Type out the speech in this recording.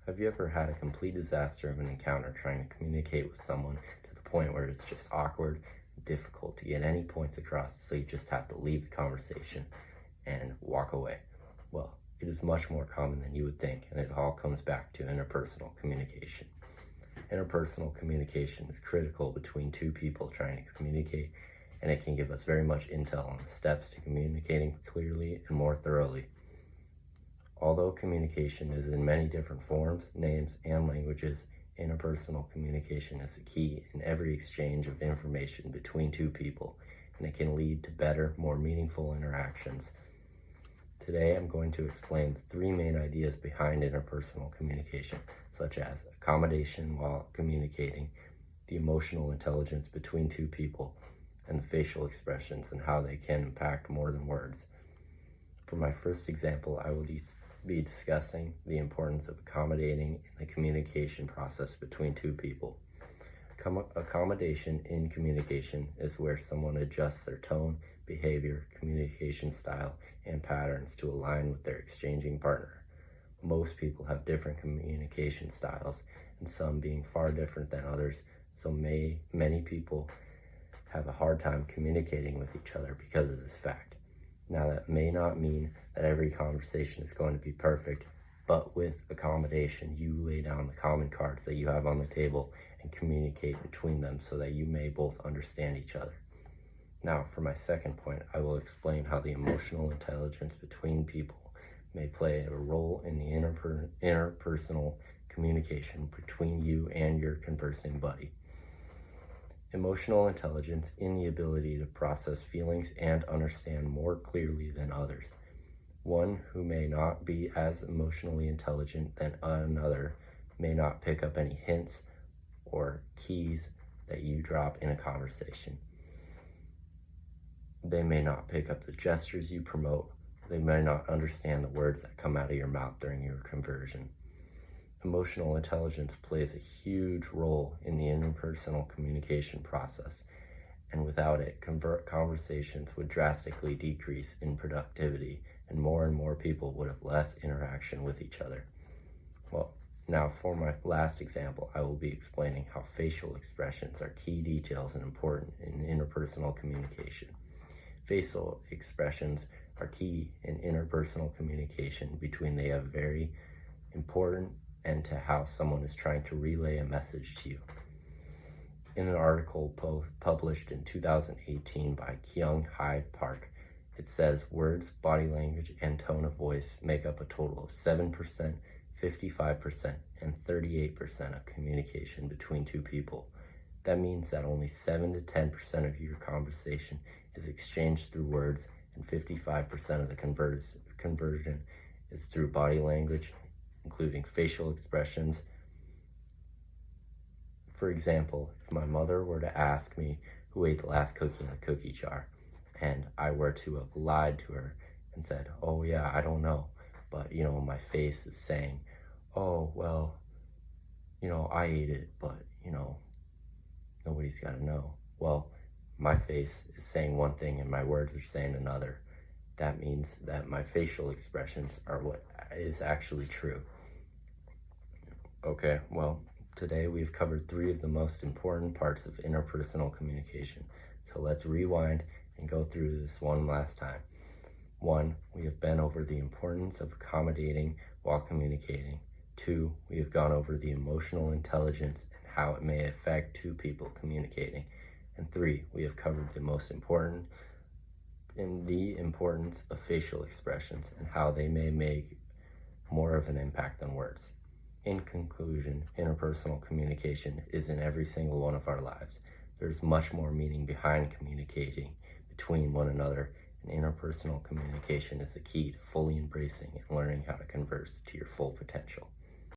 Have you ever had a complete disaster of an encounter trying to communicate with someone to the point where it's just awkward, difficult to get any points across, so you just have to leave the conversation and walk away? Well, it is much more common than you would think, and it all comes back to interpersonal communication. Interpersonal communication is critical between two people trying to communicate, and it can give us very much intel on the steps to communicating clearly and more thoroughly. Although communication is in many different forms, names, and languages, interpersonal communication is the key in every exchange of information between two people, and it can lead to better, more meaningful interactions. Today, I'm going to explain the three main ideas behind interpersonal communication, such as accommodation while communicating, the emotional intelligence between two people, and the facial expressions and how they can impact more than words. For my first example, I will be discussing the importance of accommodating in the communication process between two people. Accommodation in communication is where someone adjusts their tone, behavior, communication style, and patterns to align with their exchanging partner. Most people have different communication styles, and some being far different than others, so many people have a hard time communicating with each other because of this fact. Now, that may not mean that every conversation is going to be perfect, but with accommodation, you lay down the common cards that you have on the table and communicate between them so that you may both understand each other. Now, for my second point, I will explain how the emotional intelligence between people may play a role in the interpersonal communication between you and your conversing buddy. Emotional intelligence in the ability to process feelings and understand more clearly than others. One who may not be as emotionally intelligent than another may not pick up any hints or keys that you drop in a conversation. They may not pick up the gestures you promote. They may not understand the words that come out of your mouth during your conversion. Emotional intelligence plays a huge role in the interpersonal communication process, and without it, conversations would drastically decrease in productivity, and more people would have less interaction with each other. Well, now for my last example, I will be explaining how facial expressions are key details and important in interpersonal communication. Facial expressions are key in interpersonal communication they are very important and to how someone is trying to relay a message to you. In an article published in 2018 by Kyung Hyde Park, it says words, body language, and tone of voice make up a total of 7%, 55%, and 38% of communication between two people. That means that only 7 to 10% of your conversation is exchanged through words, and 55% of the conversion is through body language, including facial expressions. For example, if my mother were to ask me who ate the last cookie in the cookie jar, and I were to have lied to her and said, "Oh yeah, I don't know," but my face is saying, "Oh, well, I ate it, but nobody's got to know." Well, my face is saying one thing and my words are saying another. That means that my facial expressions are what is actually true. Okay, well, today we've covered three of the most important parts of interpersonal communication. So let's rewind and go through this one last time. 1, we have been over the importance of accommodating while communicating. 2, we have gone over the emotional intelligence and how it may affect two people communicating. And 3, we have covered the importance of facial expressions and how they may make more of an impact than words. In conclusion, interpersonal communication is in every single one of our lives. There's much more meaning behind communicating between one another, and interpersonal communication is the key to fully embracing and learning how to converse to your full potential.